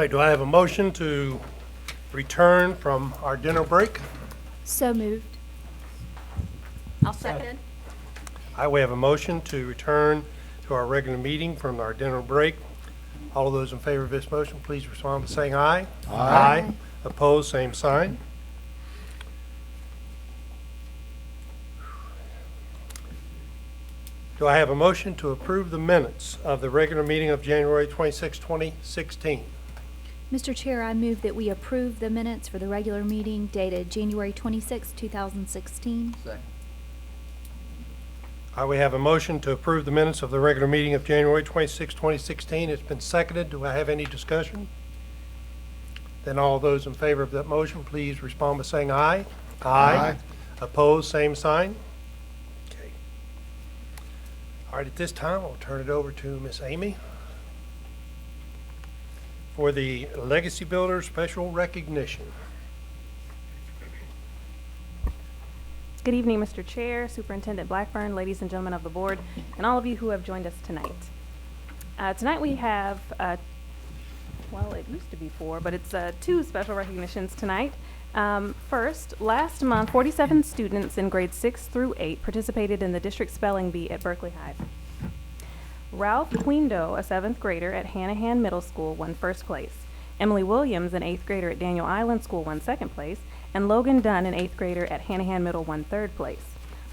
right, do I have a motion to return from our dinner break? So moved. I'll second. We have a motion to return to our regular meeting from our dinner break. All of those in favor of this motion, please respond by saying aye. Aye. Opposed, same sign. Do I have a motion to approve the minutes of the regular meeting of January 26, 2016? Mr. Chair, I move that we approve the minutes for the regular meeting dated January 26, 2016. Second. We have a motion to approve the minutes of the regular meeting of January 26, 2016. It's been seconded. Do I have any discussion? Then all those in favor of that motion, please respond by saying aye. Aye. Opposed, same sign. Okay. All right, at this time, I'll turn it over to Miss Amy for the Legacy Builder Special Recognition. Good evening, Mr. Chair, Superintendent Blackburn, ladies and gentlemen of the board, and all of you who have joined us tonight. Tonight we have, well, it used to be 4, but it's 2 special recognitions tonight. First, last month, 47 students in grades 6 through 8 participated in the district spelling bee at Berkeley High. Ralph Queendoe, a 7th grader at Hanahan Middle School, won 1st place. Emily Williams, an 8th grader at Daniel Island School, won 2nd place. And Logan Dunn, an 8th grader at Hanahan Middle, won 3rd place.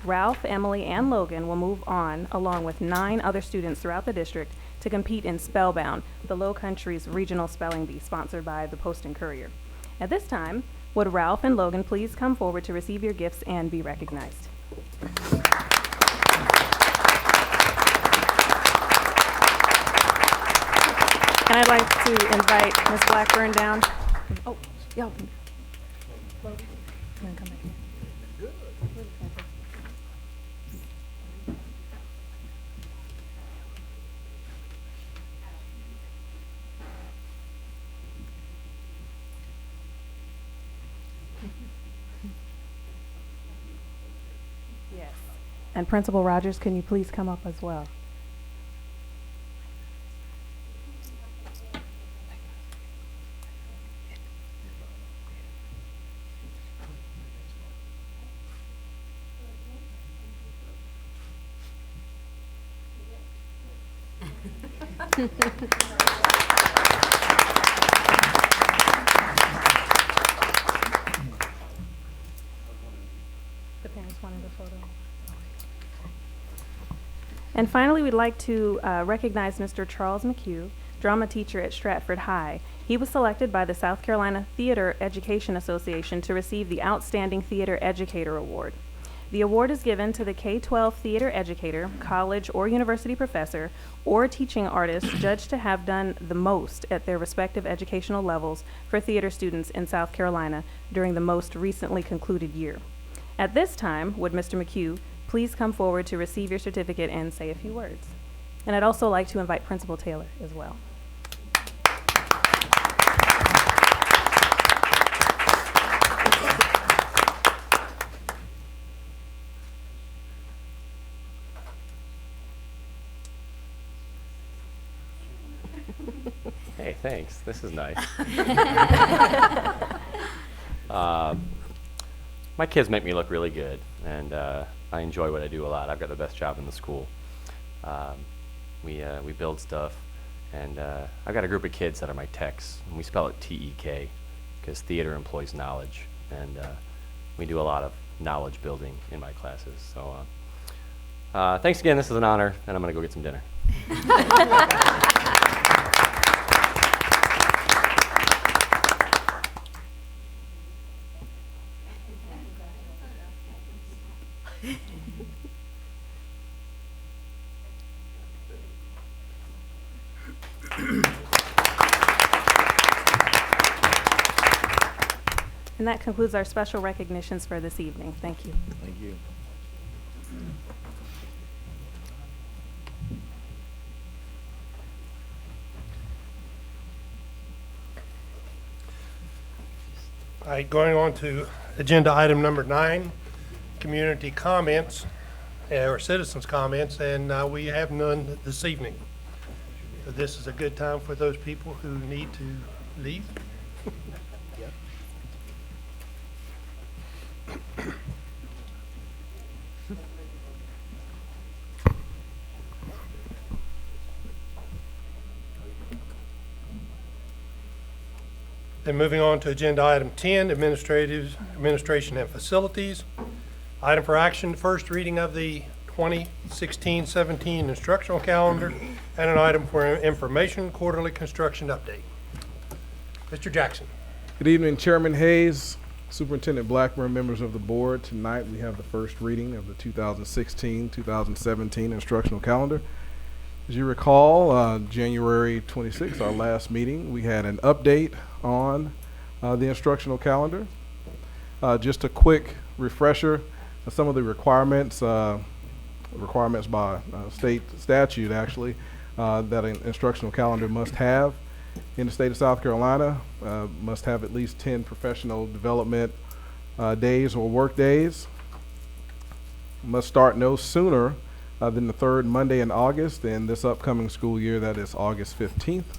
Ralph, Emily, and Logan will move on, along with 9 other students throughout the district, to compete in Spellbound, the Low Country's regional spelling bee sponsored by the Post and Courier. At this time, would Ralph and Logan please come forward to receive your gifts and be recognized? And I'd like to invite Ms. Blackburn down. Oh, y'all. Logan, you wanna come back here? Yes. And Principal Rogers, can you please come up as well? The parents wanted a photo. And finally, we'd like to recognize Mr. Charles McHugh, drama teacher at Stratford High. He was selected by the South Carolina Theater Education Association to receive the Outstanding Theater Educator Award. The award is given to the K-12 theater educator, college or university professor, or teaching artist judged to have done the most at their respective educational levels for theater students in South Carolina during the most recently concluded year. At this time, would Mr. McHugh please come forward to receive your certificate and say a few words? And I'd also like to invite Principal Taylor as well. Hey, thanks. This is nice. My kids make me look really good, and I enjoy what I do a lot. I've got the best job in the school. We build stuff, and I've got a group of kids that are my techs, and we spell it T-E-K because theater employs knowledge, and we do a lot of knowledge building in my classes. So thanks again. This is an honor, and I'm going to go get some dinner. And that concludes our special recognitions for this evening. Thank you. Thank you. All right, going on to agenda item number 9, community comments, or citizens' comments, and we have none this evening. So this is a good time for those people who need to Leave. Then moving on to agenda item 10, administration and facilities. Item for action, first reading of the 2016-17 instructional calendar, and an item for information, quarterly construction update. Mr. Jackson. Good evening, Chairman Hayes, Superintendent Blackburn, members of the board. Tonight we have the first reading of the 2016-2017 instructional calendar. As you recall, January 26th, our last meeting, we had an update on the instructional calendar. Just a quick refresher of some of the requirements by state statute, actually, that an instructional calendar must have in the state of South Carolina. Must have at least 10 professional development days or work days. Must start no sooner than the third Monday in August in this upcoming school year, that is August 15th.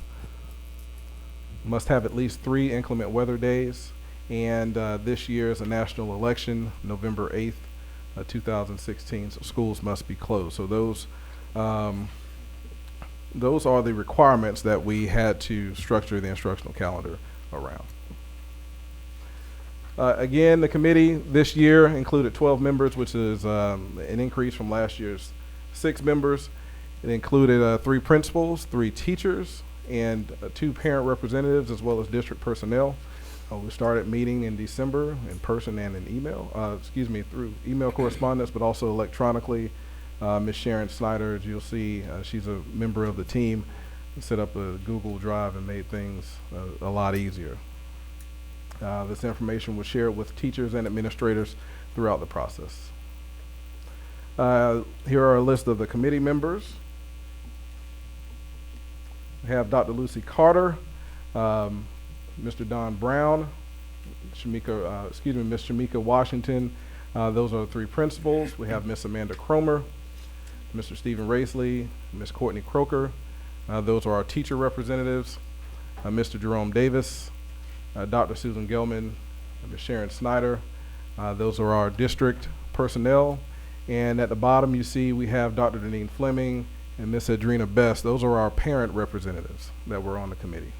Must have at least 3 inclement weather days, and this year is a national election, November 8th, 2016, so schools must be closed. So those are the requirements that we had to structure the instructional calendar around. Again, the committee this year included 12 members, which is an increase from last year's 6 members. It included 3 principals, 3 teachers, and 2 parent representatives, as well as district personnel. We started meeting in December in person and in email, through email correspondence, but also electronically. Ms. Sharon Snyder, as you'll see, she's a member of the team, set up a Google Drive and made things a lot easier. This information was shared with teachers and administrators throughout the process. Here are a list of the committee members. We have Dr. Lucy Carter, Mr. Don Brown, Ms. Shamika Washington. Those are the 3 principals. We have Ms. Amanda Cromer, Mr. Stephen Raisley, Ms. Courtney Croker. Those are our teacher representatives. Mr. Jerome Davis, Dr. Susan Gelman, Ms. Sharon Snyder. Those are our district personnel. And at the bottom you see we have Dr. Deneen Fleming and Ms. Adrena Best. Those are our parent representatives that were on the committee.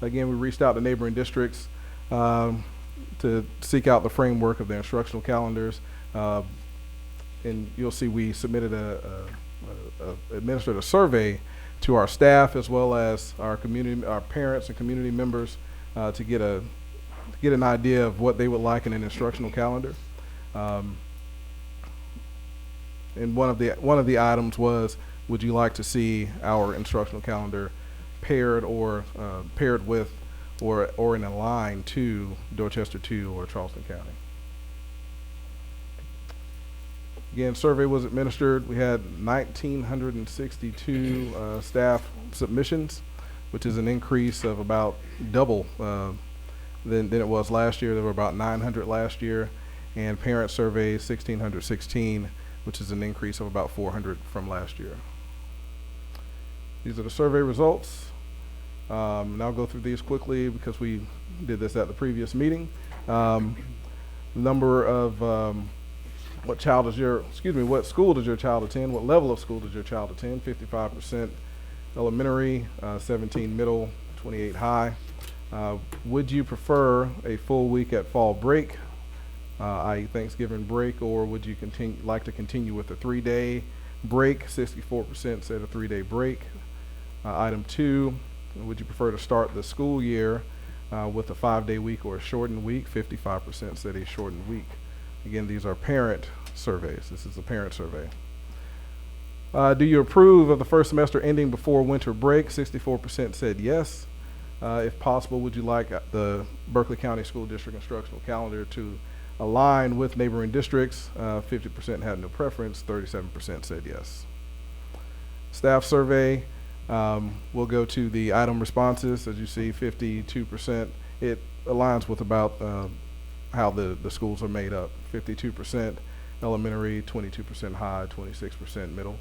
Again, we reached out to neighboring districts to seek out the framework of the instructional calendars. And you'll see we submitted administered a survey to our staff as well as our parents and community members to get an idea of what they would like in an instructional calendar. And one of the items was, would you like to see our instructional calendar paired with or in a line to Dorchester 2 or Charleston County? Again, survey was administered. We had 1,962 staff submissions, which is an increase of about double than it was last year. There were about 900 last year, and parent surveys 1,616, which is an increase of about 400 from last year. These are the survey results. And I'll go through these quickly because we did this at the previous meeting. Number of what school does your child attend? What level of school does your child attend? 55% elementary, 17 middle, 28 high. Would you prefer a full week at fall break, i.e. Thanksgiving break, or would you like to continue with a 3-day break? 64% said a 3-day break. Item 2, would you prefer to start the school year with a 5-day week or a shortened week? 55% said a shortened week. Again, these are parent surveys. This is a parent survey. Do you approve of the first semester ending before winter break? 64% said yes. If possible, would you like the Berkeley County School District instructional calendar to align with neighboring districts? 50% had no preference. 37% said yes. Staff survey. We'll go to the item responses. As you see, 52%. It aligns with about how the schools are made up. 52% elementary, 22% high, 26% middle.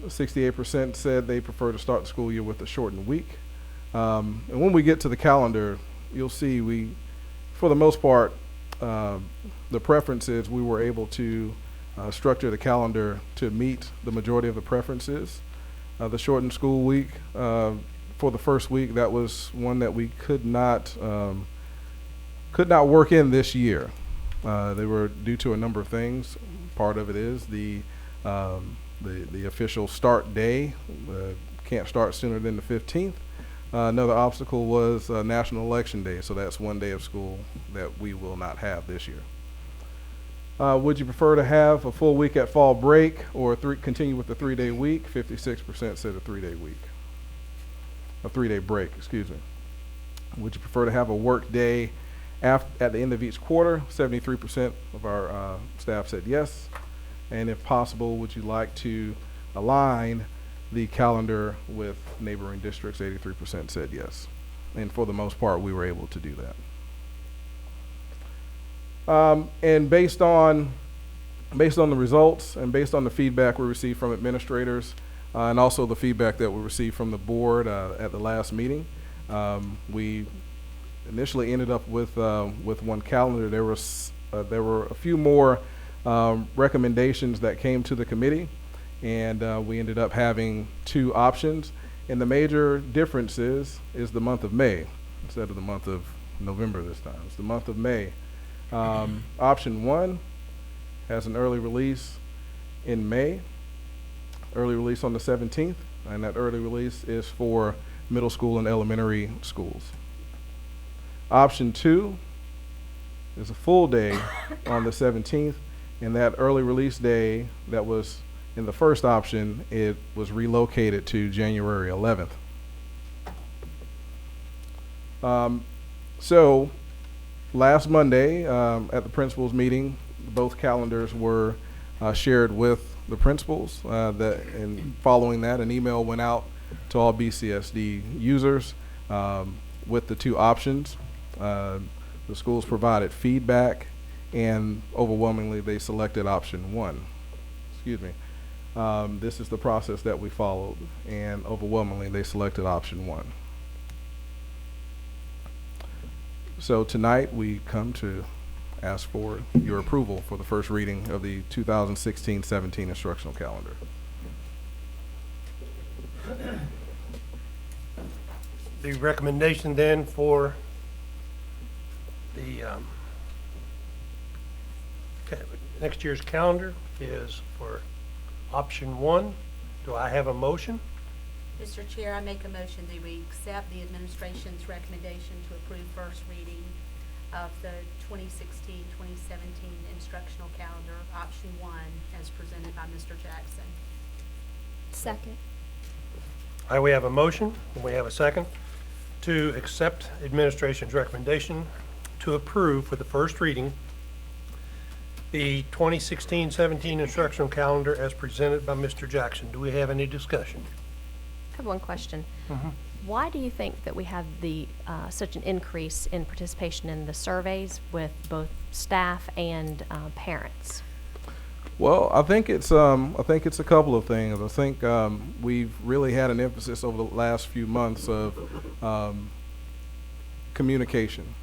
68% said they prefer to start the school year with a shortened week. And when we get to the calendar, you'll see for the most part, the preferences, we were able to structure the calendar to meet the majority of the preferences. The shortened school week, for the first week, that was one that we could not work in this year. They were due to a number of things. Part of it is the official start day. Can't start sooner than the 15th. Another obstacle was National Election Day, so that's one day of school that we will not have this year. Would you prefer to have a full week at fall break or continue with the 3-day week? 56% said a 3-day week. A 3-day break, excuse me. Would you prefer to have a work day at the end of each quarter? 73% of our staff said yes. And if possible, would you like to align the calendar with neighboring districts? 83% said yes. And for the most part, we were able to do that. And based on the results and based on the feedback we received from administrators and also the feedback that we received from the board at the last meeting, we initially ended up with one calendar. There were a few more recommendations that came to the committee, and we ended up having 2 options. And the major difference is the month of May instead of the month of November this time. It's the month of May. Option 1 has an early release in May, early release on the 17th, and that early release is for middle school and elementary schools. Option 2 is a full day on the 17th, and that early release day that was in the first option, it was relocated to January 11th. So last Monday at the principals meeting, both calendars were shared with the principals. And following that, an email went out to all BCSD users with the 2 options. The schools provided feedback, and overwhelmingly they selected option 1. Excuse me. This is the process that we followed, and overwhelmingly they selected option 1. So tonight we come to ask for your approval for the first reading of the 2016-17 instructional calendar. The recommendation then for the next year's calendar is for option 1. Do I have a motion? Mr. Chair, I make a motion that we accept the administration's recommendation to approve first reading of the 2016-2017 instructional calendar, option 1, as presented by Mr. Jackson. Second. All right, we have a motion, and we have a second to accept administration's recommendation to approve for the first reading the 2016-17 instructional calendar as presented by Mr. Jackson. Do we have any discussion? I have one question. Mm-hmm. Why do you think that we have such an increase in participation in the surveys with both staff and parents? Well, I think it's a couple of things. I think we've really had an emphasis over the last few months of communication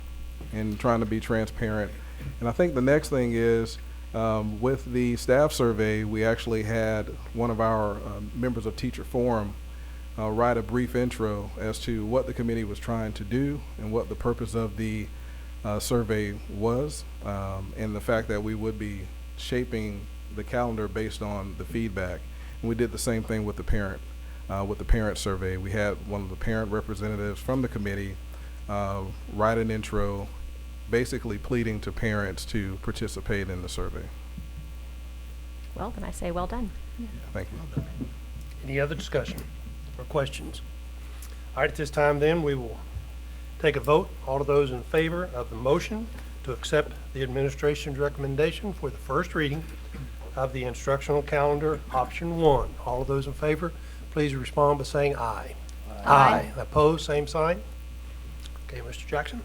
and trying to be transparent. And I think the next thing is with the staff survey, we actually had one of our members of Teacher Forum write a brief intro as to what the committee was trying to do and what the purpose of the survey was, and the fact that we would be shaping the calendar based on the feedback. And we did the same thing with the parent survey. We had one of the parent representatives from the committee write an intro basically pleading to parents to participate in the survey. Well, then I say well done. Thank you. Any other discussion or questions? All right, at this time then, we will take a vote. All of those in favor of the motion to accept the administration's recommendation for the first reading of the instructional calendar, option 1. All of those in favor, please respond by saying aye. Aye. Opposed, same sign. Okay, Mr. Jackson.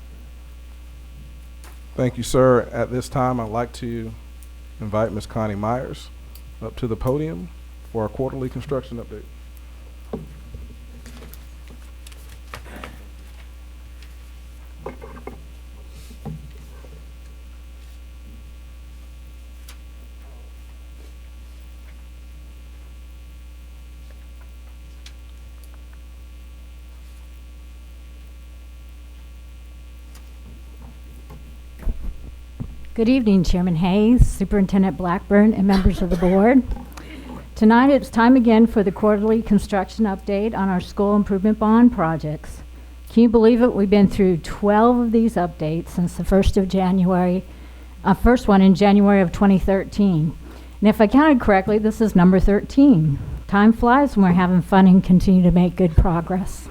Thank you, sir. At this time, I'd like to invite Ms. Connie Myers up to the podium for our quarterly construction update. Good evening, Chairman Hayes, Superintendent Blackburn, and members of the board. Tonight it's time again for the quarterly construction update on our school improvement bond projects. Can you believe it? We've been through 12 of these updates since the 1st of January, first one in January of 2013. And if I counted correctly, this is number 13. Time flies when we're having fun and continue to make good progress.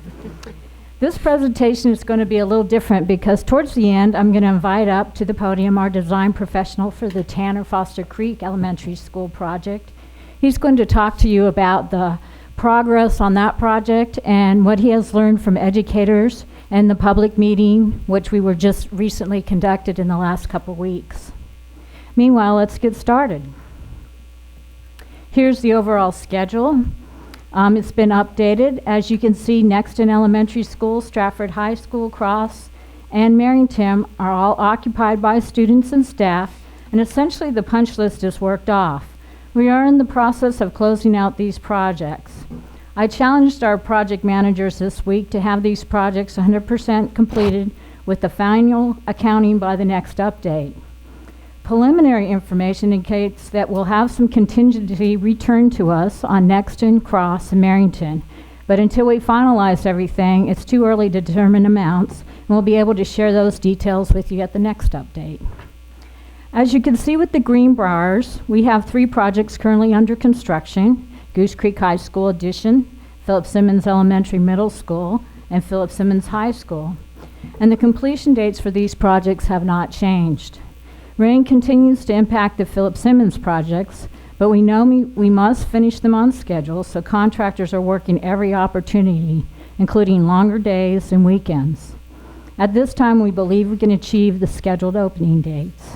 This presentation is going to be a little different because towards the end, I'm going to invite up to the podium our design professional for the Tanner Foster Creek Elementary School project. He's going to talk to you about the progress on that project and what he has learned from educators and the public meeting, which we were just recently conducted in the last couple weeks. Meanwhile, let's get started. Here's the overall schedule. It's been updated. As you can see, Nexton Elementary School, Stratford High School, Cross, and Merrington are all occupied by students and staff, and essentially the punch list is worked off. We are in the process of closing out these projects. I challenged our project managers this week to have these projects 100% completed with the final accounting by the next update. Preliminary information indicates that we'll have some contingency returned to us on Nexton, Cross, and Merrington. But until we finalize everything, it's too early to determine amounts, and we'll be able to share those details with you at the next update. As you can see with the green bars, we have 3 projects currently under construction: Goose Creek High School addition, Philip Simmons Elementary Middle School, and Philip Simmons High School. And the completion dates for these projects have not changed. Rain continues to impact the Philip Simmons projects, but we know we must finish them on schedule, so contractors are working every opportunity, including longer days and weekends. At this time, we believe we can achieve the scheduled opening dates.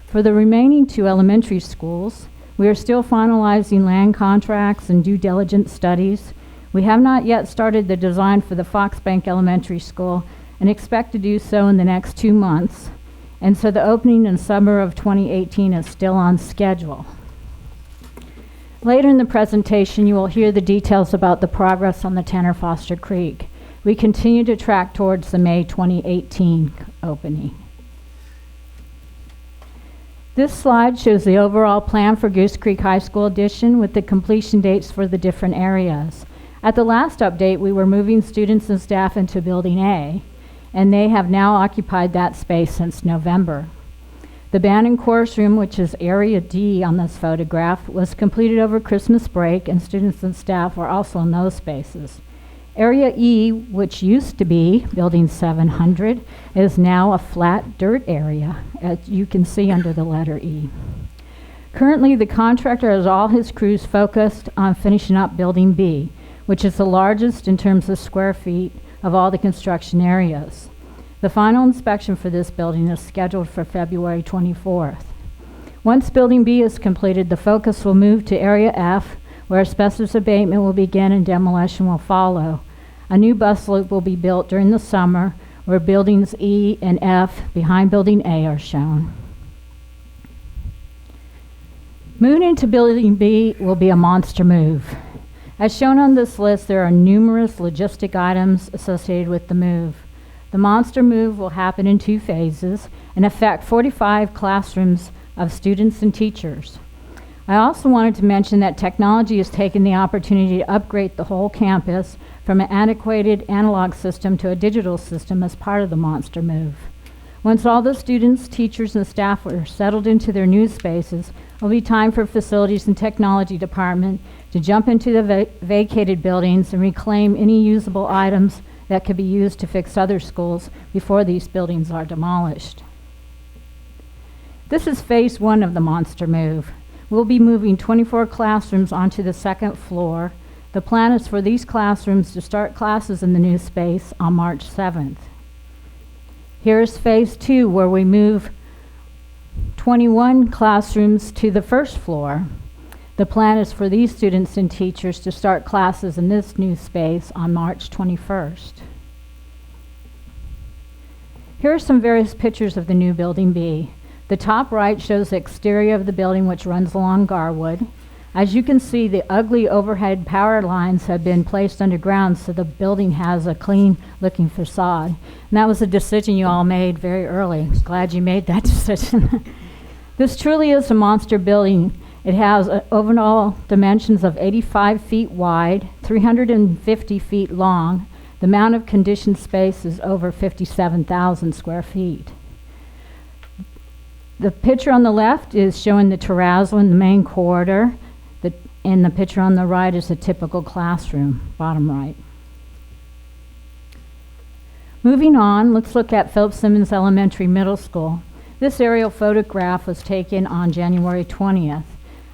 For the remaining 2 elementary schools, we are still finalizing land contracts and due diligence studies. We have not yet started the design for the Foxbank Elementary School and expect to do so in the next 2 months. And so the opening in summer of 2018 is still on schedule. Later in the presentation, you will hear the details about the progress on the Tanner Foster Creek. We continue to track towards the May 2018 opening. This slide shows the overall plan for Goose Creek High School addition with the completion dates for the different areas. At the last update, we were moving students and staff into Building A, and they have now occupied that space since November. The band and chorus room, which is Area D on this photograph, was completed over Christmas break, and students and staff were also in those spaces. Area E, which used to be Building 700, is now a flat dirt area, as you can see under the letter E. Currently, the contractor has all his crews focused on finishing up Building B, which is the largest in terms of square feet of all the construction areas. The final inspection for this building is scheduled for February 24th. Once Building B is completed, the focus will move to Area F, where asbestos abatement will begin and demolition will follow. A new bus loop will be built during the summer, where buildings E and F behind Building A are shown. Moving into Building B will be a monster move. As shown on this list, there are numerous logistic items associated with the move. The monster move will happen in 2 phases and affect 45 classrooms of students and teachers. I also wanted to mention that technology has taken the opportunity to upgrade the whole campus from an antiquated analog system to a digital system as part of the monster move. Once all the students, teachers, and staff are settled into their new spaces, it will be time for Facilities and Technology Department to jump into the vacated buildings and reclaim any usable items that could be used to fix other schools before these buildings are demolished. This is phase 1 of the monster move. We'll be moving 24 classrooms onto the 2nd floor. The plan is for these classrooms to start classes in the new space on March 7th. Here's phase 2, where we move 21 classrooms to the 1st floor. The plan is for these students and teachers to start classes in this new space on March 21st. Here are some various pictures of the new Building B. The top right shows the exterior of the building, which runs along Garwood. As you can see, the ugly overhead power lines have been placed underground, so the building has a clean-looking facade. And that was a decision you all made very early. Glad you made that decision. This truly is a monster building. It has overall dimensions of 85 feet wide, 350 feet long. The amount of conditioned space is over 57,000 square feet. The picture on the left is showing the terrazzo in the main corridor, and the picture on the right is a typical classroom, bottom right. Moving on, let's look at Philip Simmons Elementary Middle School. This aerial photograph was taken on January 20th.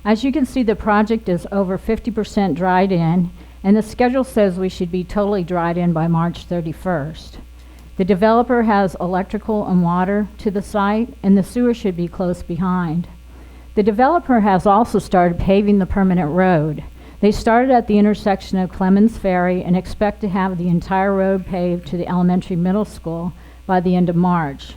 As you can see, the project is over 50% dried in, and the schedule says we should be totally dried in by March 31st. The developer has electrical and water to the site, and the sewer should be close behind. The developer has also started paving the permanent road. They started at the intersection of Clemens Ferry and expect to have the entire road paved to the elementary middle school by the end of March.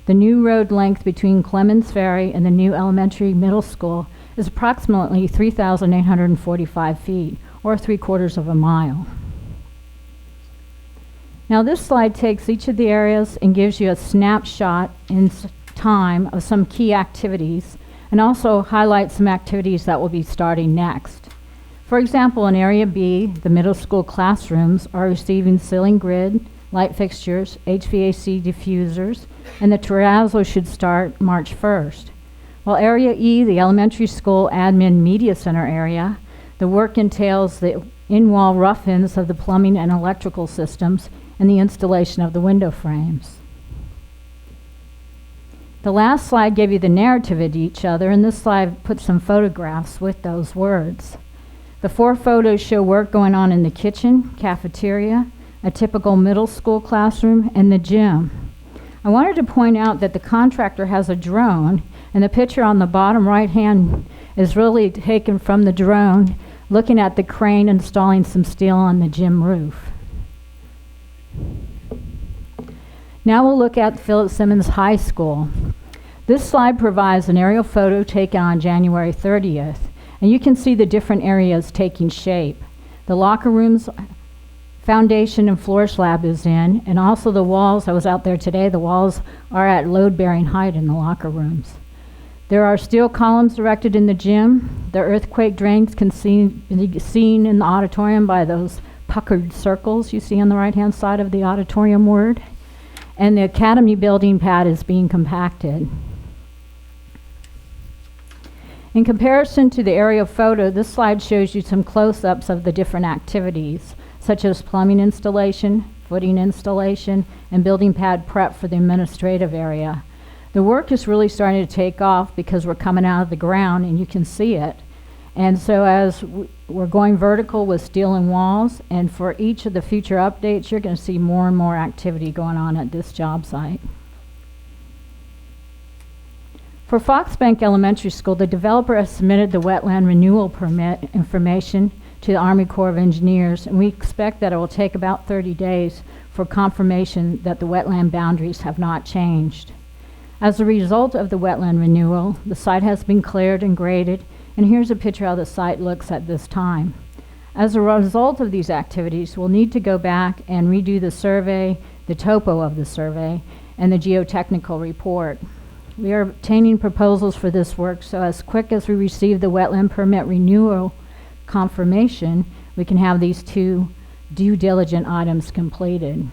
The new road length between Clemens Ferry and the new elementary middle school is approximately 3,845 feet, or 3/4 of a mile. Now this slide takes each of the areas and gives you a snapshot in time of some key activities, and also highlights some activities that will be starting next. For example, in Area B, the middle school classrooms are receiving ceiling grid, light fixtures, HVAC diffusers, and the terrazzo should start March 1st. While Area E, the elementary school admin media center area, the work entails the in-wall rough-ins of the plumbing and electrical systems and the installation of the window frames. The last slide gave you the narrative of each other, and this slide put some photographs with those words. The 4 photos show work going on in the kitchen, cafeteria, a typical middle school classroom, and the gym. I wanted to point out that the contractor has a drone, and the picture on the bottom right hand is really taken from the drone, looking at the crane installing some steel on the gym roof. Now we'll look at Philip Simmons High School. This slide provides an aerial photo taken on January 30th, and you can see the different areas taking shape. The locker rooms, foundation and floor slab is in, and also the walls. I was out there today. The walls are at load-bearing height in the locker rooms. There are steel columns erected in the gym. The earthquake drains can be seen in the auditorium by those puckered circles you see on the right-hand side of the auditorium word. And the academy building pad is being compacted. In comparison to the aerial photo, this slide shows you some close-ups of the different activities, such as plumbing installation, footing installation, and building pad prep for the administrative area. The work is really starting to take off because we're coming out of the ground and you can see it. And so as we're going vertical with steel and walls, and for each of the future updates, you're going to see more and more activity going on at this job site. For Foxbank Elementary School, the developer has submitted the wetland renewal permit information to the Army Corps of Engineers, and we expect that it will take about 30 days for confirmation that the wetland boundaries have not changed. As a result of the wetland renewal, the site has been cleared and graded, and here's a picture how the site looks at this time. As a result of these activities, we'll need to go back and redo the survey, the topo of the survey, and the geotechnical report. We are obtaining proposals for this work, so as quick as we receive the wetland permit renewal confirmation, we can have these 2 due diligent items completed.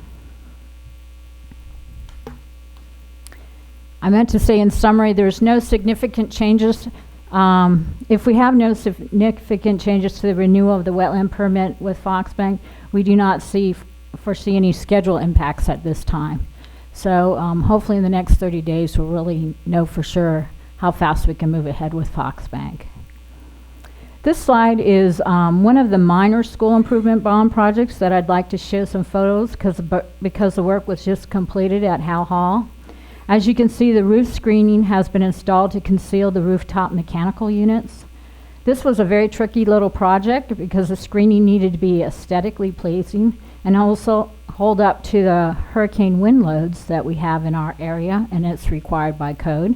I meant to say in summary, there's no significant changes. If we have no significant changes to the renewal of the wetland permit with Foxbank, we do not foresee any schedule impacts at this time. So hopefully in the next 30 days we'll really know for sure how fast we can move ahead with Foxbank. This slide is one of the minor school improvement bond projects that I'd like to show some photos because the work was just completed at Howe Hall. As you can see, the roof screening has been installed to conceal the rooftop mechanical units. This was a very tricky little project because the screening needed to be aesthetically pleasing and also hold up to the hurricane wind loads that we have in our area, and it's required by code.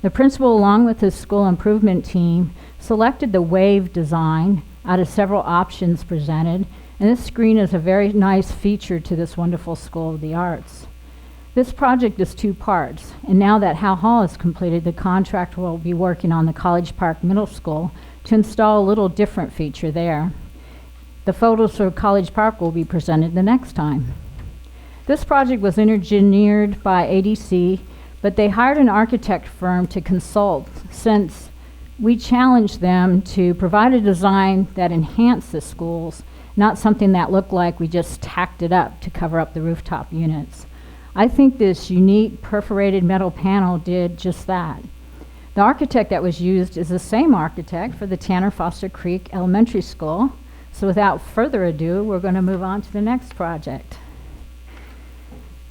The principal, along with his school improvement team, selected the wave design out of several options presented, and this screen is a very nice feature to this wonderful School of the Arts. This project is 2 parts, and now that Howe Hall is completed, the contractor will be working on the College Park Middle School to install a little different feature there. The photos for College Park will be presented the next time. This project was engineered by ADC, but they hired an architect firm to consult since we challenged them to provide a design that enhanced the schools, not something that looked like we just tacked it up to cover up the rooftop units. I think this unique perforated metal panel did just that. The architect that was used is the same architect for the Tanner Foster Creek Elementary School. So without further ado, we're going to move on to the next project.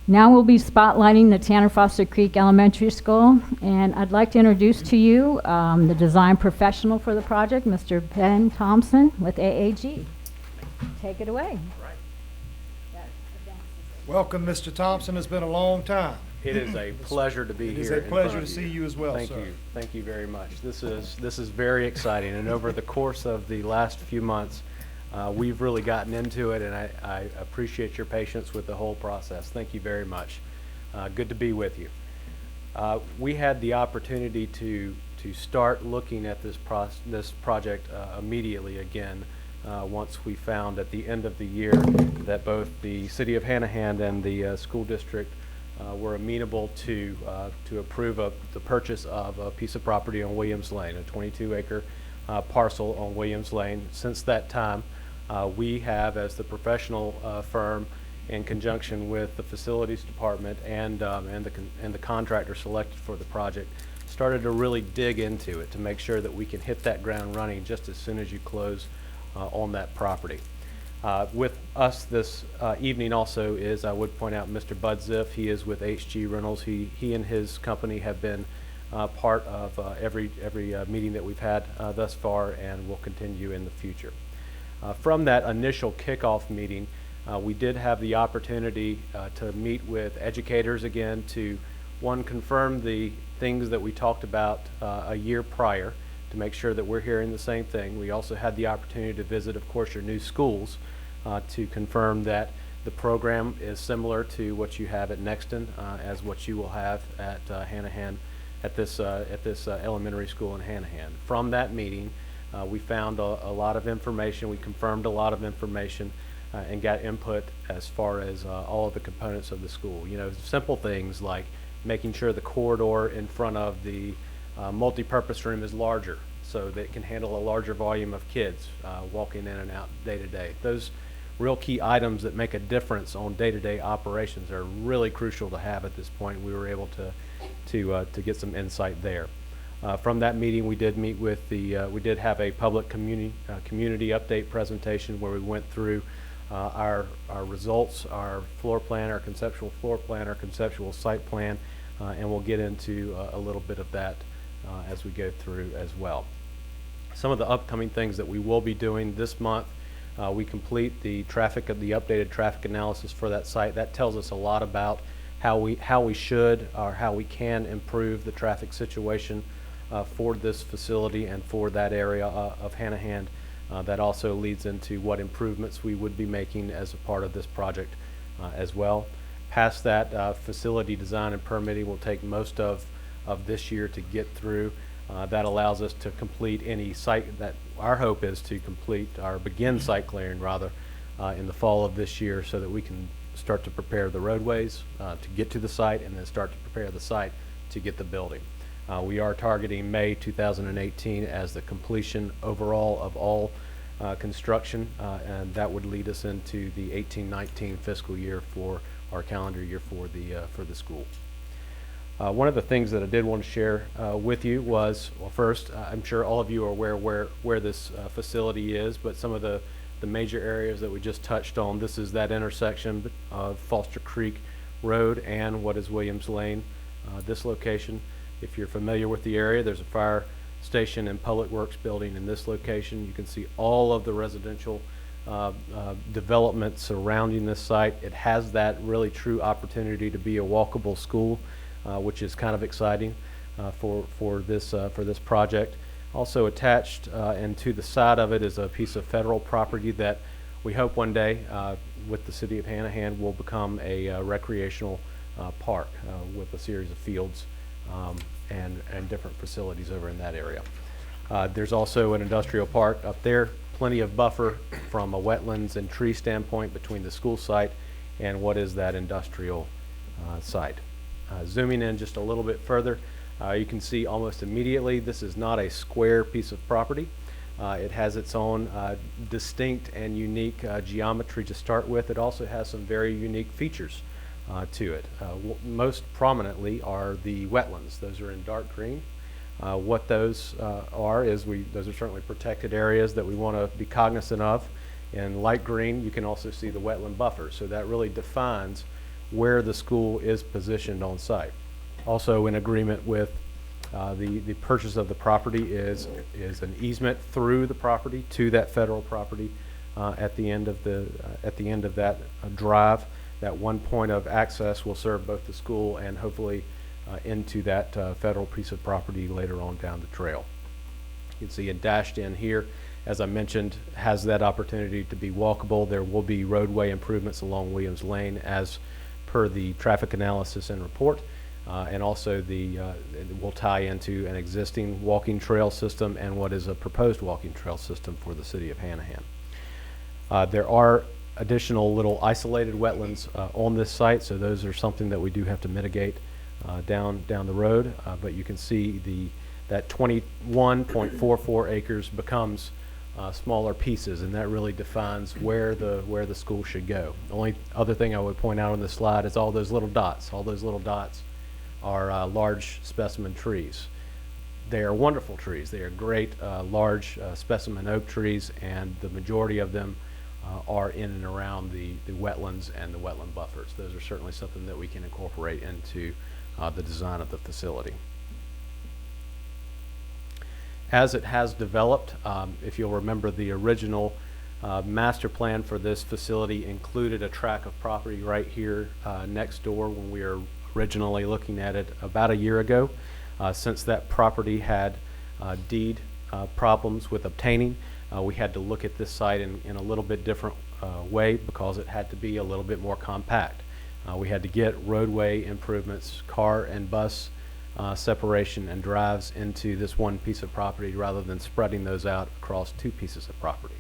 Now we'll be spotlighting the Tanner Foster Creek Elementary School, and I'd like to introduce to you the design professional for the project, Mr. Ben Thompson with AAG. Take it away. Welcome, Mr. Thompson. It's been a long time. It is a pleasure to be here. It is a in pleasure front to of see you as well, Thank sir. you. Thank you very much. This is very exciting, and over the course of the last few months, we've really gotten into it, and I appreciate your patience with the whole process. Thank you very much. Good to be with you. We had the opportunity to start looking at this project immediately again. Once we found at the end of the year that both the City of Hanahan and the school district were amenable to approve of the purchase of a piece of property on Williams Lane, a 22-acre parcel on Williams Lane. Since that time, we have, as the professional firm, in conjunction with the facilities department and the contractor selected for the project, started to really dig into it to make sure that we can hit that ground running just as soon as you close on that property. With us this evening also is, I would point out, Mr. Bud Ziff. He is with HG Reynolds. He and his company have been part of every meeting that we've had thus far and will continue in the future. From that initial kickoff meeting, we did have the opportunity to meet with educators again to, one, confirm the things that we talked about a year prior, to make sure that we're hearing the same thing. We also had the opportunity to visit, of course, your new schools to confirm that the program is similar to what you have at Nexton as what you will have at Hanahan, at this elementary school in Hanahan. From that meeting, we found a lot of information. We confirmed a lot of information and got input as far as all of the components of the school. You know, simple things like making sure the corridor in front of the multi-purpose room is larger so that it can handle a larger volume of kids walking in and out day to day. Those real key items that make a difference on day-to-day operations are really crucial to have at this point. We were able to get some insight there. From that meeting, we did meet with we did have a public community update presentation where we went through our results, our floor plan, our conceptual floor plan, our conceptual site plan, and we'll get into a little bit of that as we go through as well. Some of the upcoming things that we will be doing this month, we complete the updated traffic analysis for that site. That tells us a lot about how we should or how we can improve the traffic situation for this facility and for that area of Hanahan. That also leads into what improvements we would be making as a part of this project as well. Past that, facility design and permitting will take most of this year to get through. That allows us to complete any site that our hope is to complete or begin site clearing rather in the fall of this year so that we can start to prepare the roadways to get to the site and then start to prepare the site to get the building. We are targeting May 2018 as the completion overall of all construction, and that would lead us into the 18-19 fiscal year for our calendar year for the school. One of the things that I did want to share with you was, well, first, I'm sure all of you are aware where this facility is, but some of the major areas that we just touched on. This is that intersection of Foster Creek Road and what is Williams Lane. This location, if you're familiar with the area, there's a fire station and public works building in this location. You can see all of the residential development surrounding this site. It has that really true opportunity to be a walkable school, which is kind of exciting for this project. Also attached and to the side of it is a piece of federal property that we hope one day with the city of Hanahan will become a recreational park with a series of fields and different facilities over in that area. There's also an industrial park up there, plenty of buffer from a wetlands and tree standpoint between the school site and what is that industrial site. Zooming in just a little bit further, you can see almost immediately this is not a square piece of property. It has its own distinct and unique geometry to start with. It also has some very unique features to it. Most prominently are the wetlands. Those are in dark green. What those are is those are certainly protected areas that we want to be cognizant of. In light green, you can also see the wetland buffer. So that really defines where the school is positioned on site. Also in agreement with the purchase of the property is an easement through the property to that federal property at the end of that drive. That one point of access will serve both the school and hopefully into that federal piece of property later on down the trail. You can see it dashed in here, as I mentioned, has that opportunity to be walkable. There will be roadway improvements along Williams Lane as per the traffic analysis and report. And also it will tie into an existing walking trail system and what is a proposed walking trail system for the city of Hanahan. There are additional little isolated wetlands on this site, so those are something that we do have to mitigate down the road. But you can see that 21.44 acres becomes smaller pieces, and that really defines where the school should go. The only other thing I would point out on this slide is all those little dots. All those little dots are large specimen trees. They are wonderful trees. They are great large specimen oak trees, and the majority of them are in and around the wetlands and the wetland buffers. Those are certainly something that we can incorporate into the design of the facility. As it has developed, if you'll remember, the original master plan for this facility included a tract of property right here next door when we were originally looking at it about a year ago. Since that property had deed problems with obtaining, we had to look at this site in a little bit different way because it had to be a little bit more compact. We had to get roadway improvements, car and bus separation and drives into this one piece of property rather than spreading those out across two pieces of property.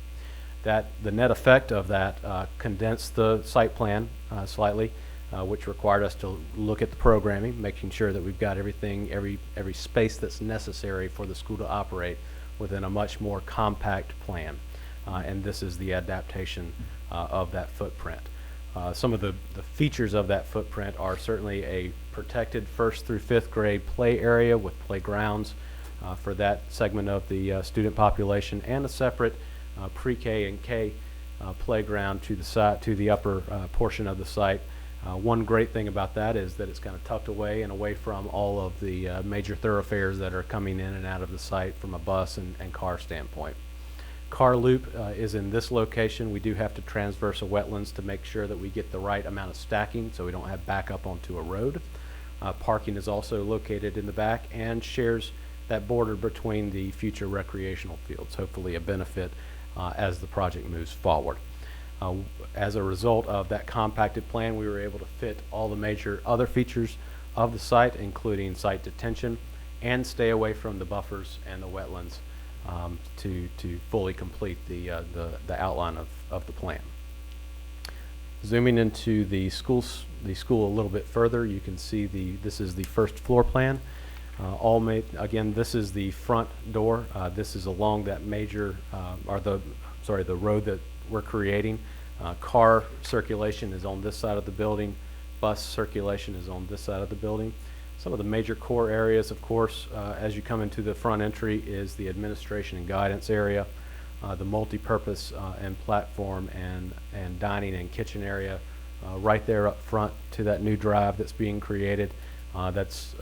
The net effect of that condensed the site plan slightly, which required us to look at the programming, making sure that we've got everything, every space that's necessary for the school to operate within a much more compact plan. And this is the adaptation of that footprint. Some of the features of that footprint are certainly a protected 1st through 5th grade play area with playgrounds for that segment of the student population, and a separate pre-K and K playground to the upper portion of the site. One great thing about that is that it's kind of tucked away and away from all of the major thoroughfares that are coming in and out of the site from a bus and car standpoint. Car loop is in this location. We do have to transverse a wetlands to make sure that we get the right amount of stacking so we don't have backup onto a road. Parking is also located in the back and shares that border between the future recreational fields, hopefully a benefit as the project moves forward. As a result of that compacted plan, we were able to fit all the major other features of the site, including site detention, and stay away from the buffers and the wetlands to fully complete the outline of the plan. Zooming into the school a little bit further, you can see this is the first floor plan. Again, this is the front door. This is along that major, the road that we're creating. Car circulation is on this side of the building. Bus circulation is on this side of the building. Some of the major core areas, of course, as you come into the front entry, is the administration and guidance area, the multi-purpose and platform and dining and kitchen area right there up front to that new drive that's being created. That's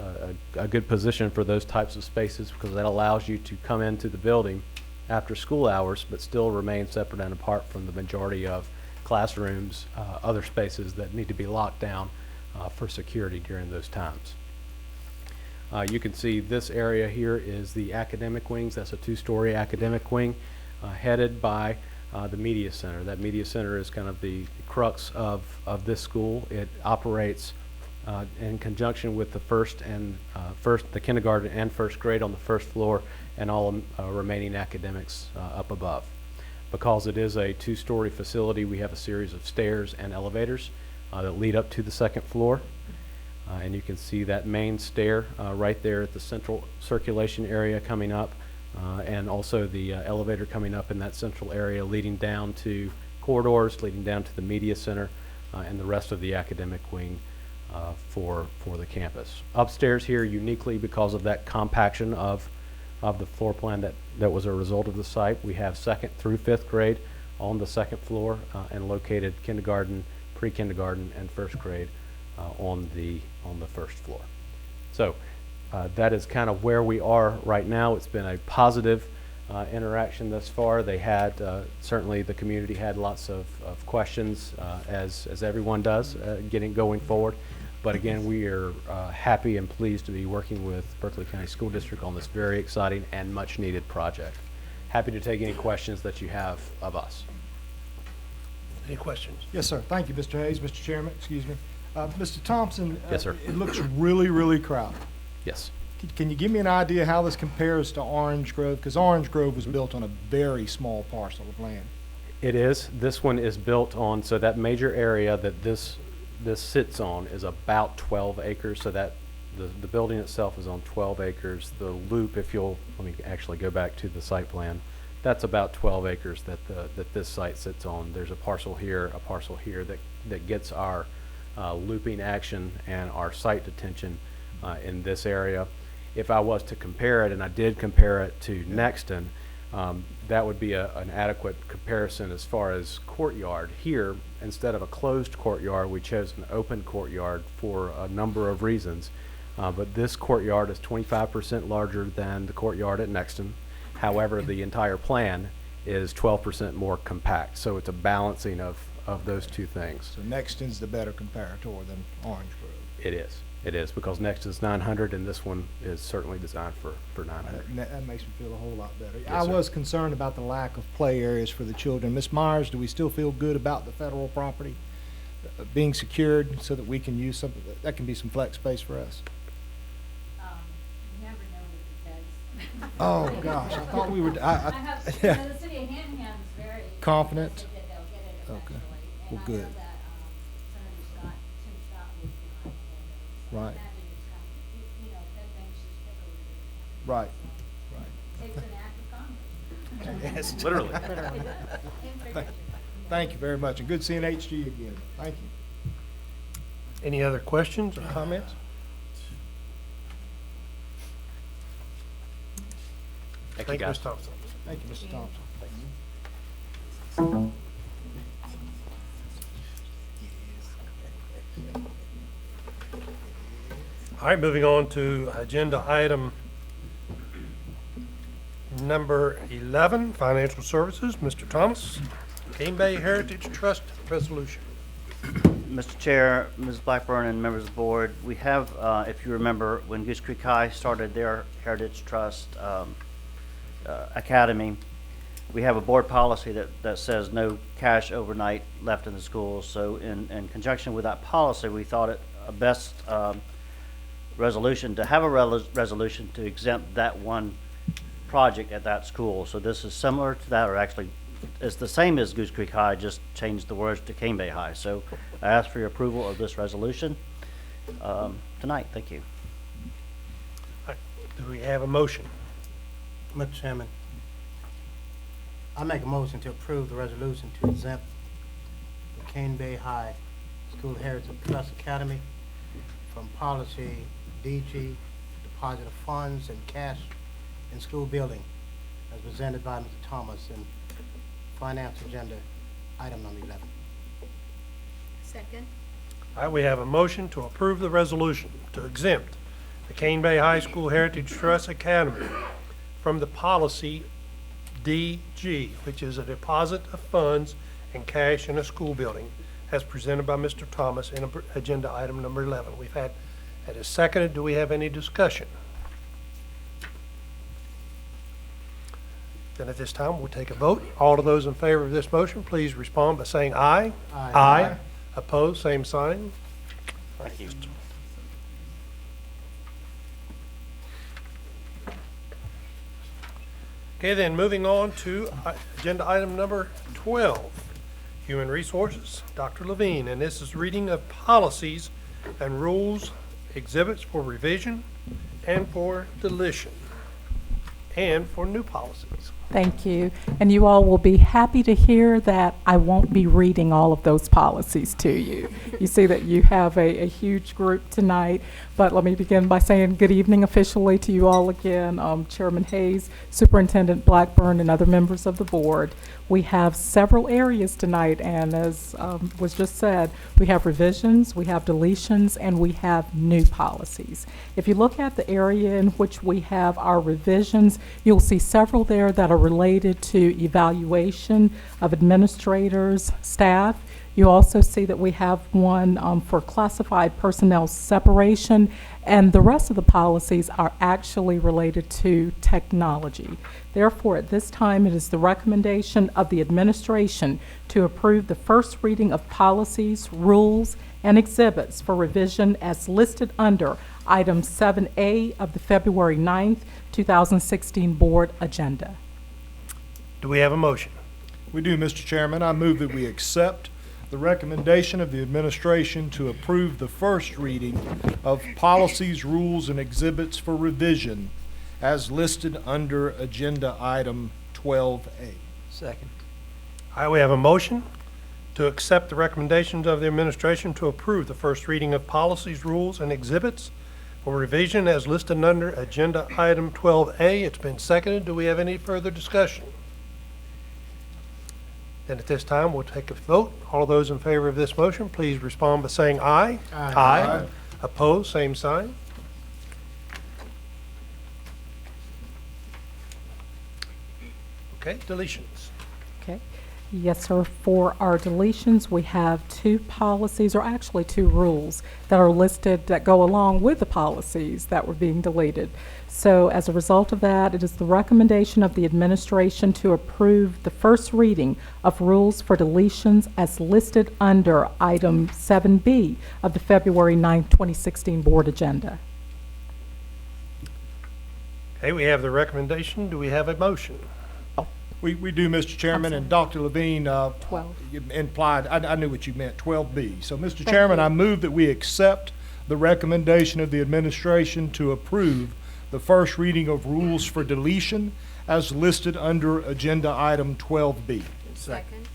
a good position for those types of spaces because that allows you to come into the building after school hours, but still remain separate and apart from the majority of classrooms, other spaces that need to be locked down for security during those times. You can see this area here is the academic wings. That's a two-story academic wing headed by the media center. That media center is kind of the crux of this school. It operates in conjunction with the kindergarten and first grade on the first floor and all remaining academics up above. Because it is a two-story facility, we have a series of stairs and elevators that lead up to the second floor. And you can see that main stair right there at the central circulation area coming up, and also the elevator coming up in that central area leading down to corridors, leading down to the media center and the rest of the academic wing for the campus. Upstairs here, uniquely because of that compaction of the floor plan that was a result of the site, we have 2nd through 5th grade on the 2nd floor and located kindergarten, pre-kindergarten, and first grade on the first floor. So that is kind of where we are right now. It's been a positive interaction thus far. They had, certainly the community had lots of questions, as everyone does, going forward. But again, we are happy and pleased to be working with Berkeley County School District on this very exciting and much needed project. Happy to take any questions that you have of us. Any questions? Yes, sir. Thank you, Mr. Hayes, Mr. Chairman, excuse me. Mr. Thompson? Yes, sir. It looks really, really crowded. Yes. Can you give me an idea how this compares to Orange Grove? Because Orange Grove was built on a very small parcel of land. It is. This one is built on, so that major area that this sits on is about 12 acres. So that the building itself is on 12 acres. The loop, let me actually go back to the site plan. That's about 12 acres that this site sits on. There's a parcel here that gets our looping action and our site detention in this area. If I was to compare it, and I did compare it to Nexton, that would be an adequate comparison as far as courtyard. Here, instead of a closed courtyard, we chose an open courtyard for a number of reasons. But this courtyard is 25% larger than the courtyard at Nexton. However, the entire plan is 12% more compact. So it's a balancing of those two things. So Nexton's the better comparator than Orange Grove. It is. It is, because Nexton's 900 and this one is certainly designed for 900. That makes me feel a whole lot better. Yes, I sir. was concerned about the lack of play areas for the children. Ms. Myers, do we still feel good about the federal property being secured so that we can use something, that can be some flex space for us? You never know with the kids. Oh, gosh, I thought we were, I have, the city of Hanham's very Confident? optimistic that they'll get it Okay. eventually. Well, And good. I know that, Senator Scott, Tim Scott was behind it. So Right. I imagine it's coming. You know, that thing's just pickle. Right, Takes an act of Congress. Yes. Literally. Thank you very much, and good seeing HG again. Thank you. Any other questions or comments? Thank you, Thank you, guys. Ms. Thompson. Thank you, Mr. Thompson. All right, moving on to agenda item number 11, financial services. Mr. Thomas, Cane Bay Heritage Trust Resolution. Mr. Chair, Ms. Blackburn, and members of the board, we have, if you remember, when Goose Creek High started their Heritage Trust Academy, we have a board policy that says no cash overnight left in the schools. So in conjunction with that policy, we thought it a best resolution to have a resolution to exempt that one project at that school. So this is similar to that, or actually it's the same as Goose Creek High, just changed the words to Cane Bay High. So I ask for your approval of this resolution tonight. Thank you. All right, do we have a motion? Mr. Chairman, I make a motion to approve the resolution to exempt the Cane Bay High School Heritage Trust Academy from policy DG, deposit of funds and cash in school building, as presented by Mr. Thomas in finance agenda item number 11. Second. All right, we have a motion to approve the resolution to exempt the Cane Bay High School Heritage Trust Academy from the policy DG, which is a deposit of funds and cash in a school building, as presented by Mr. Thomas in agenda item number 11. We've had, that is seconded. Do we have any discussion? Then at this time, we'll take a vote. All of those in favor of this motion, please respond by saying aye. Aye. Opposed, same sign. Thank you. Okay, then moving on to agenda item number 12, Human Resources, Dr. Levine, and this is reading of policies and rules, exhibits for revision and for deletion, and for new policies. Thank you. And you all will be happy to hear that I won't be reading all of those policies to you. You see that you have a huge group tonight, but let me begin by saying good evening officially to you all again, Chairman Hayes, Superintendent Blackburn, and other members of the board. We have several areas tonight, and as was just said, we have revisions, we have deletions, and we have new policies. If you look at the area in which we have our revisions, you'll see several there that are related to evaluation of administrators, staff. You also see that we have one for classified personnel separation, and the rest of the policies are actually related to technology. Therefore, at this time, it is the recommendation of the administration to approve the first reading of policies, rules, and exhibits for revision as listed under item 7A of the February 9th, 2016 board agenda. Do we have a motion? We do, Mr. Chairman. I move that we accept the recommendation of the administration to approve the first reading of policies, rules, and exhibits for revision as listed under agenda item 12A. Second. All right, we have a motion to accept the recommendations of the administration to approve the first reading of policies, rules, and exhibits for revision as listed under agenda item 12A. It's been seconded. Do we have any further discussion? Then at this time, we'll take a vote. All those in favor of this motion, please respond by saying aye. Aye. Opposed, same sign. Okay, deletions. Okay. Yes, sir. For our deletions, we have two policies, or actually two rules, that are listed that go along with the policies that were being deleted. So as a result of that, it is the recommendation of the administration to approve the first reading of rules for deletions as listed under item 7B of the February 9, 2016 board agenda. Okay, we have the recommendation. Do we have a motion? We do, Mr. Chairman, and Dr. Levine 12. you implied, I knew what you meant, 12B. So, Mr. Chairman, I move that we accept the recommendation of the administration to approve the first reading of rules for deletion as listed under agenda item 12B. Second.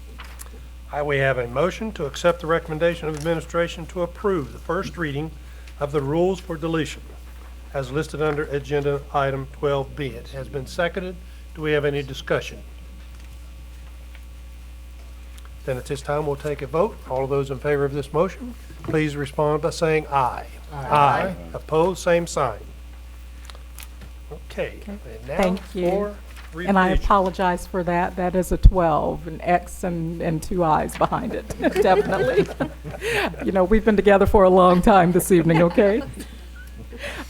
All right, we have a motion to accept the recommendation of administration to approve the first reading of the rules for deletion as listed under agenda item 12B. It has been seconded. Do we have any discussion? Then at this time, we'll take a vote. All of those in favor of this motion, please respond by saying aye. Aye. Opposed, same sign. Okay. And now Thank you. for And I revision. apologize for that. That is a 12, an X and two I's behind it, definitely. You know, we've been together for a long time this evening, okay?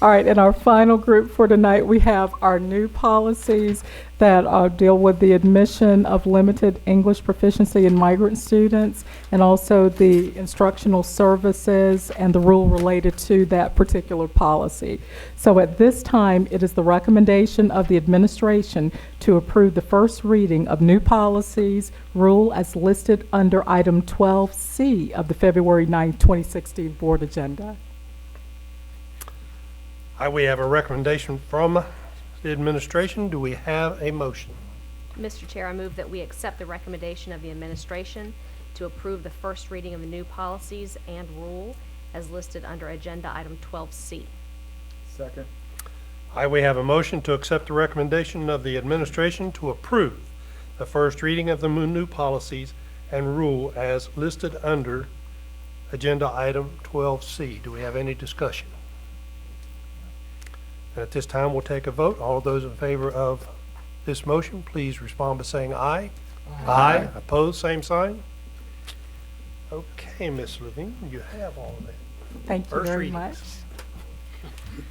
All right, in our final group for tonight, we have our new policies that deal with the admission of limited English proficiency in migrant students, and also the instructional services and the rule related to that particular policy. So at this time, it is the recommendation of the administration to approve the first reading of new policies, rule as listed under item 12C of the February 9, 2016 board agenda. We have a recommendation from the administration. Do we have a motion? Mr. Chair, I move that we accept the recommendation of the administration to approve the first reading of the new policies and rule as listed under agenda item 12C. Second. We have a motion to accept the recommendation of the administration to approve the first reading of the new policies and rule as listed under agenda item 12C. Do we have any discussion? And at this time, we'll take a vote. All those in favor of this motion, please respond by saying aye. Aye. Opposed, same sign. Okay, Ms. Levine, you have all of that. Thank you First very readings.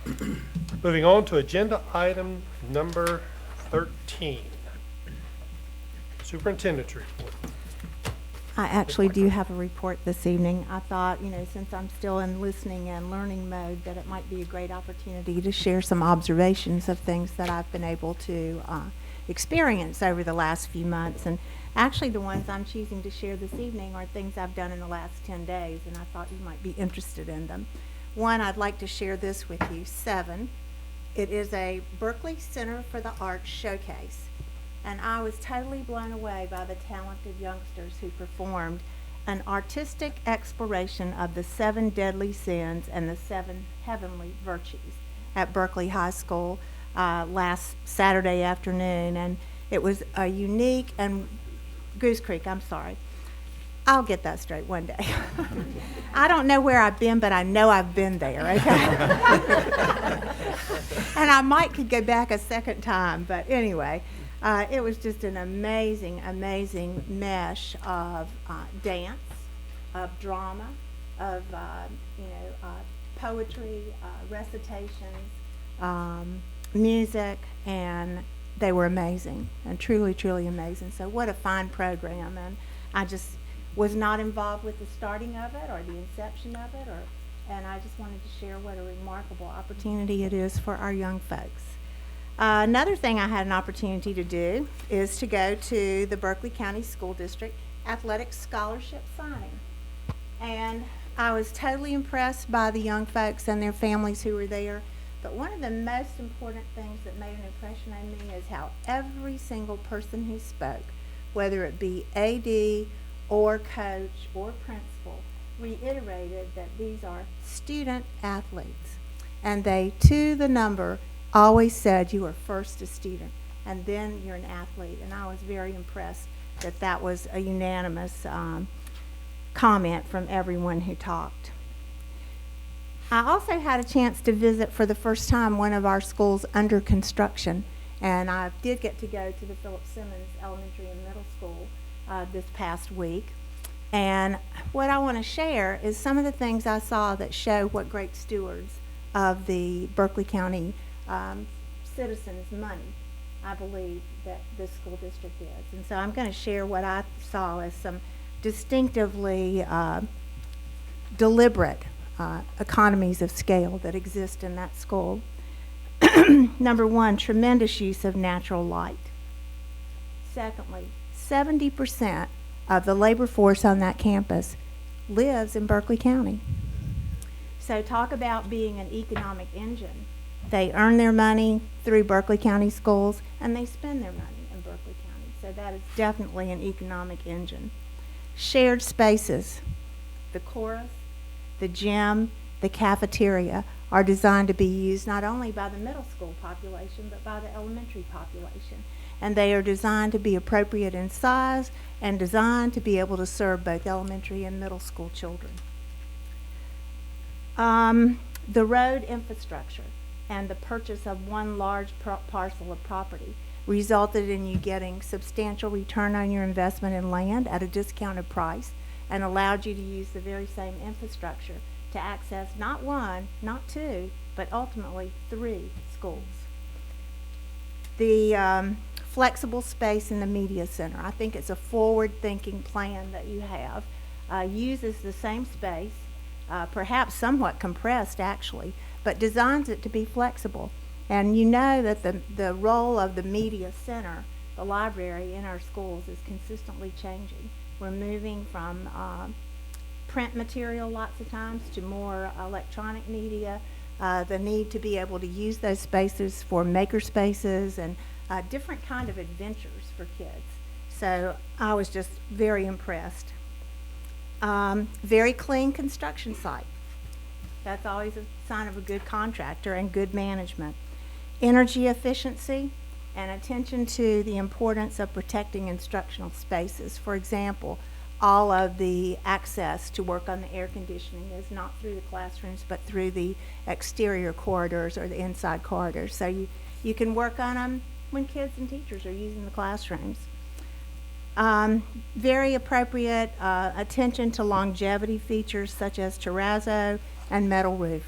much. Moving on to agenda item number 13. Superintendent's report. I actually do have a report this evening. I thought, since I'm still in listening and learning mode, that it might be a great opportunity to share some observations of things that I've been able to experience over the last few months. And actually, the ones I'm choosing to share this evening are things I've done in the last 10 days, and I thought you might be interested in them. One, I'd like to share this with you, 7. It is a Berkeley Center for the Arts showcase. And I was totally blown away by the talented youngsters who performed an artistic exploration of the 7 deadly sins and the 7 heavenly virtues at Berkeley High School last Saturday afternoon. And it was a unique, and Goose Creek, I'm sorry. I'll get that straight one day. I don't know where I've been, but I know I've been there, okay? And I might could go back a second time, but anyway. It was just an amazing, amazing mesh of dance, of drama, of poetry, recitations, music, and they were amazing, and truly, truly amazing. So what a fine program, and I just was not involved with the starting of it or the inception of it, and I just wanted to share what a remarkable opportunity it is for our young folks. Another thing I had an opportunity to do is to go to the Berkeley County School District Athletic Scholarship signing. And I was totally impressed by the young folks and their families who were there. But one of the most important things that made an impression on me is how every single person who spoke, whether it be AD or coach or principal, reiterated that these are student athletes. And they, to the number, always said you were first a student and then you're an athlete, and I was very impressed that that was a unanimous comment from everyone who talked. I also had a chance to visit for the first time one of our schools under construction, and I did get to go to the Philip Simmons Elementary and Middle School this past week. And what I want to share is some of the things I saw that show what great stewards of the Berkeley County citizens' money I believe that this school district is. And so I'm going to share what I saw as some distinctively deliberate economies of scale that exist in that school. Number one, tremendous use of natural light. Secondly, 70% of the labor force on that campus lives in Berkeley County. So talk about being an economic engine. They earn their money through Berkeley County schools, and they spend their money in Berkeley County. So that is definitely an economic engine. Shared spaces. The chorus, the gym, the cafeteria are designed to be used not only by the middle school population, but by the elementary population. And they are designed to be appropriate in size and designed to be able to serve both elementary and middle school children. The road infrastructure and the purchase of one large parcel of property resulted in you getting substantial return on your investment in land at a discounted price, and allowed you to use the very same infrastructure to access not one, not two, but ultimately 3 schools. The flexible space in the media center, I think it's a forward-thinking plan that you have. Uses the same space, perhaps somewhat compressed actually, but designs it to be flexible. And you know that the role of the media center, the library in our schools, is consistently changing. We're moving from print material lots of times to more electronic media. The need to be able to use those spaces for maker spaces and different kind of adventures for kids. So I was just very impressed. Very clean construction site. That's always a sign of a good contractor and good management. Energy efficiency and attention to the importance of protecting instructional spaces. For example, all of the access to work on the air conditioning is not through the classrooms, but through the exterior corridors or the inside corridors. So you can work on them when kids and teachers are using the classrooms. Very appropriate attention to longevity features such as terrazzo and metal roof.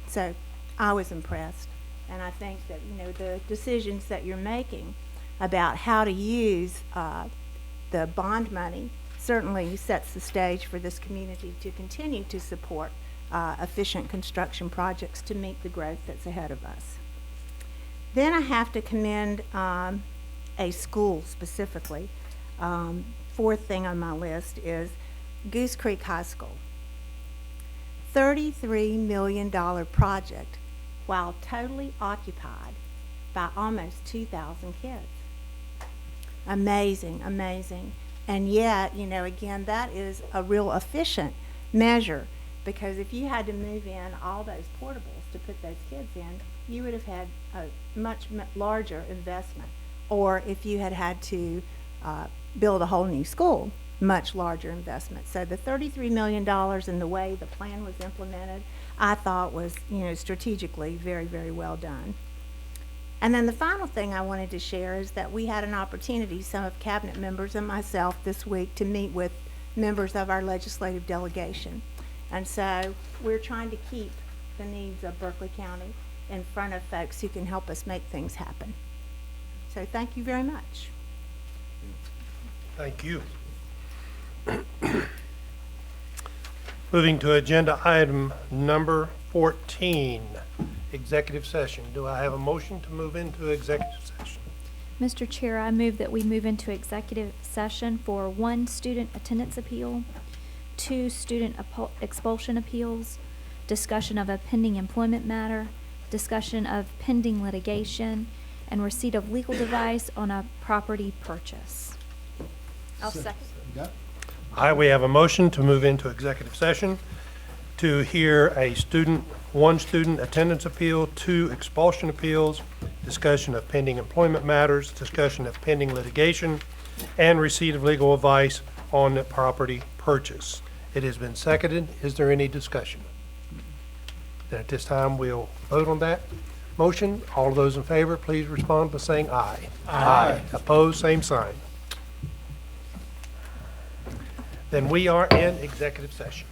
So I was impressed. And I think that, you know, the decisions that you're making about how to use the bond money certainly sets the stage for this community to continue to support efficient construction projects to meet the growth that's ahead of us. Then I have to commend a school specifically. Fourth thing on my list is Goose Creek High School. $33 million project while totally occupied by almost 2,000 kids. Amazing, amazing. And yet, you know, again, that is a real efficient measure, because if you had to move in all those portables to put those kids in, you would have had a much larger investment. Or if you had to build a whole new school, much larger investment. So the $33 million and the way the plan was implemented, I thought was, you know, strategically very, very well done. And then the final thing I wanted to share is that we had an opportunity, some of cabinet members and myself this week, to meet with members of our legislative delegation. And so we're trying to keep the needs of Berkeley County in front of folks who can help us make things happen. So thank you very much. Thank you. Moving to agenda item number 14, executive session. Do I have a motion to move into executive session? Mr. Chair, I move that we move into executive session for 1 student attendance appeal, 2 student expulsion appeals, discussion of a pending employment matter, discussion of pending litigation, and receipt of legal device on a property purchase. I'll second. Aye, we have a motion to move into executive session to hear one student attendance appeal, 2 expulsion appeals, discussion of pending employment matters, discussion of pending litigation, and receipt of legal advice on the property purchase. It has been seconded. Is there any discussion? Then at this time, we'll vote on that motion. All of those in favor, please respond by saying aye. Aye. Opposed, same sign. Then we are in executive session.